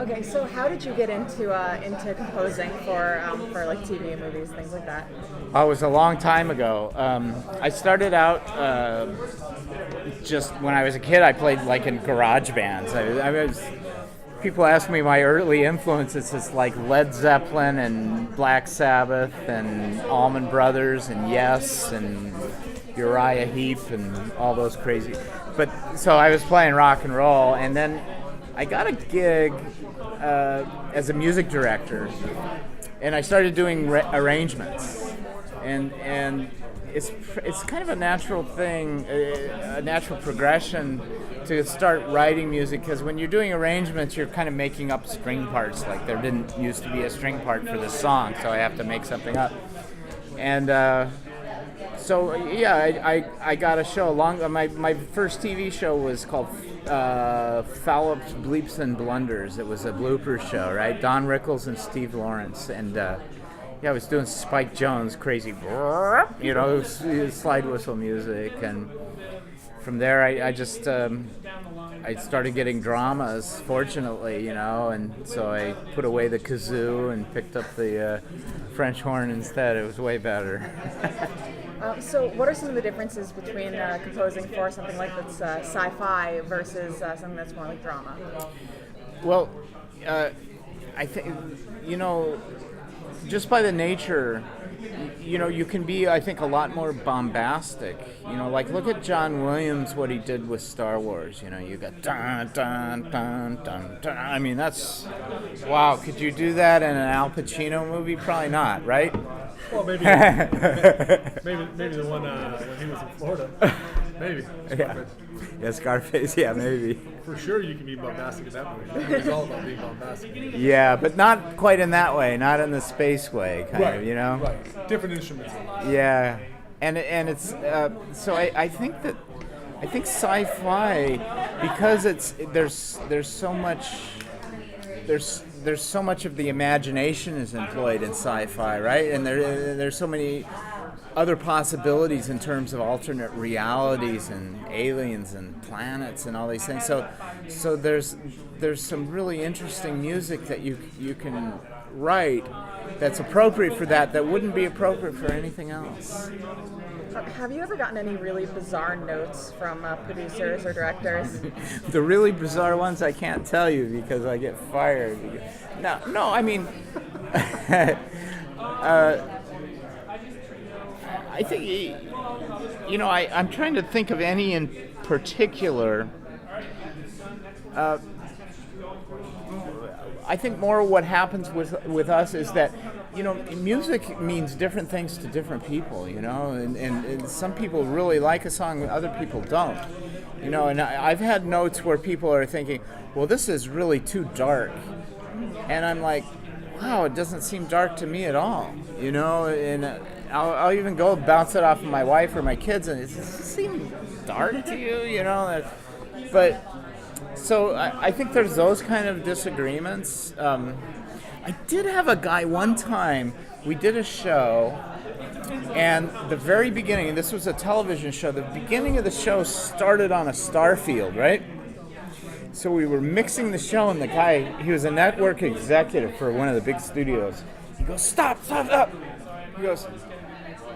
Okay, so how did you get into composing for like TV and movies, things like that? Oh, it was a long time ago. I started out just when I was a kid. I played like in garage bands. People ask me my early influences. It's like Led Zeppelin and Black Sabbath and Allman Brothers and Yes and Uriah Heep and all those crazy. But so I was playing rock and roll, and then I got a gig as a music director, and I started doing arrangements, and it's kind of a natural thing, a natural progression to start writing music, because when you're doing arrangements, you're kind of making up string parts. Like there didn't used to be a string part for this song, so I have to make something up. And so yeah, I got a show my first TV show was called Foul-Ups, Bleeps and Blunders. It was a blooper show, right? Don Rickles and Steve Lawrence, and I was doing Spike Jones crazy, slide whistle music, and from there I just I started getting dramas, fortunately, and so I put away the kazoo and picked up the French horn instead. It was way better. So what are some of the differences between composing for something like that's sci-fi versus something that's more like drama? Well, I think, just by the nature, you can be, I think, a lot more bombastic. Like look at John Williams, what he did with Star Wars. You got dun dun dun dun dun. I mean, that's wow. Could you do that in an Al Pacino movie? Probably not, right? Well, maybe the one when he was in Florida. Maybe. Yeah, Scarface. Yeah, maybe. For sure, you can be bombastic in that movie. It's all about being bombastic. Yeah, but not quite in that way. Not in the space way, kind of. Right. Different instruments. Yeah, and it's so I think sci-fi, because there's so much of the imagination is employed in sci-fi, right? And there's so many other possibilities in terms of alternate realities and aliens and planets and all these things. So there's some really interesting music that you can write that's appropriate for that wouldn't be appropriate for anything else. Have you ever gotten any really bizarre notes from producers or directors? The really bizarre ones I can't tell you because I get fired. No, I mean, I think, I'm trying to think of any in particular. I think more what happens with us is that, music means different things to different people, and some people really like a song, other people don't, and I've had notes where people are thinking, well, this is really too dark, and I'm like, wow, it doesn't seem dark to me at all, and I'll even go bounce it off of my wife or my kids, and does this seem dark to you, but so I think there's those kind of disagreements. I did have a guy one time, we did a show, and the very beginning, this was a television show, the beginning of the show started on a star field, right? So we were mixing the show, and the guy, he was a network executive for one of the big studios. He goes, stop. He goes,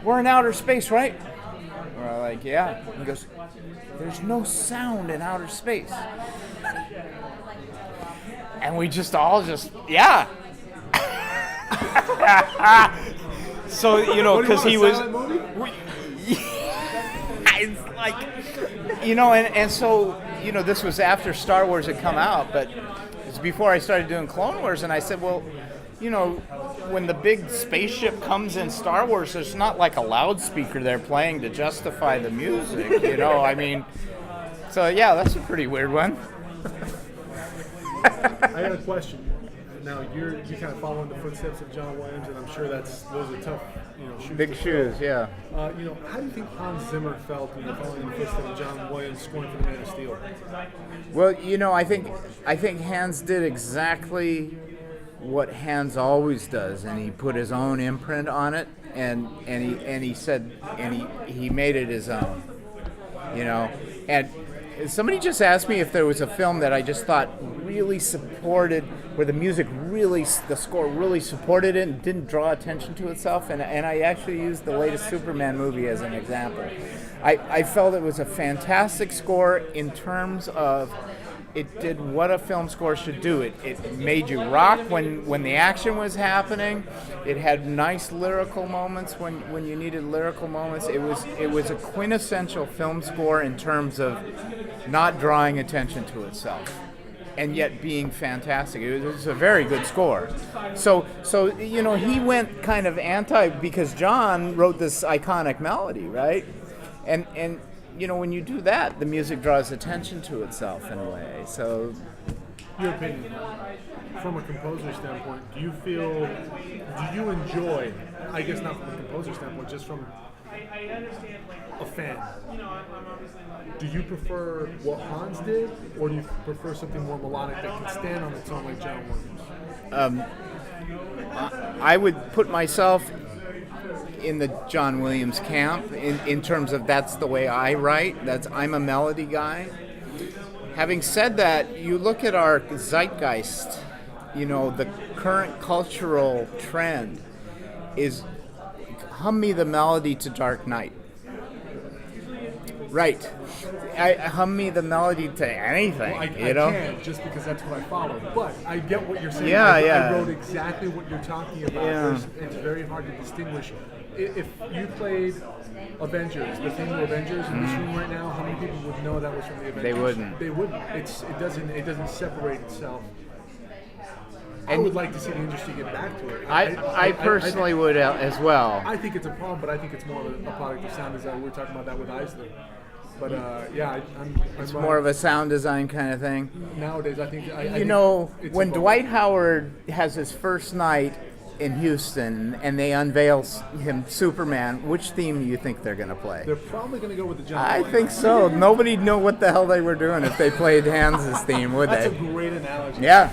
we're in outer space, right? We're like, yeah. He goes, there's no sound in outer space. And we yeah. So, because he was... It's like, and so, this was after Star Wars had come out, but it's before I started doing Clone Wars, and I said, well, when the big spaceship comes in Star Wars, there's not like a loudspeaker there playing to justify the music, I mean, so yeah, that's a pretty weird one. I got a question. Now you kind of follow in the footsteps of John Williams, and I'm sure those are tough, shoes. Big shoes, yeah. How do you think Hans Zimmer felt following in the footsteps of John Williams scoring for the Man of Steel? Well, I think Hans did exactly what Hans always does, and he put his own imprint on it, and he said, and he made it his own, and Somebody just asked me if there was a film that I just thought really supported, where the music really, the score really supported it and didn't draw attention to itself, and I actually used the latest Superman movie as an example. I felt it was a fantastic score in terms of it did what a film score should do. It made you rock when the action was happening. It had nice lyrical moments when you needed lyrical moments. It was a quintessential film score in terms of not drawing attention to itself, and yet being fantastic. It was a very good score. So he went kind of anti, because John wrote this iconic melody, right? And when you do that, the music draws attention to itself in a way. So, Your opinion, from a composer standpoint, do you enjoy, I guess not from a composer standpoint, just from a fan, do you prefer what Hans did, or do you prefer something more melodic that can stand on its own like John Williams? I would put myself in the John Williams camp in terms of that's the way I write. I'm a melody guy. Having said that, you look at our zeitgeist, the current cultural trend is hum me the melody to Dark Knight. Right. Hum me the melody to anything, Well, I can't, just because that's what I follow. But I get what you're saying. Yeah, I wrote exactly what you're talking about. Yeah. It's very hard to distinguish. If you played Avengers, the theme of Avengers in this room right now, how many people would know that was from the Avengers? They wouldn't. They wouldn't. It doesn't separate itself. I would like to see the industry get back to it. I personally would as well. I think it's a problem, but I think it's more of a product of sound design. We were talking about that with Eisler. But It's more of a sound design kind of thing. Nowadays, I think. When Dwight Howard has his first night in Houston and they unveil him Superman, which theme do you think they're going to play? They're probably going to go with the John. I think so. Nobody knew what the hell they were doing if they played Hans's theme, would they? That's a great analogy. Yeah.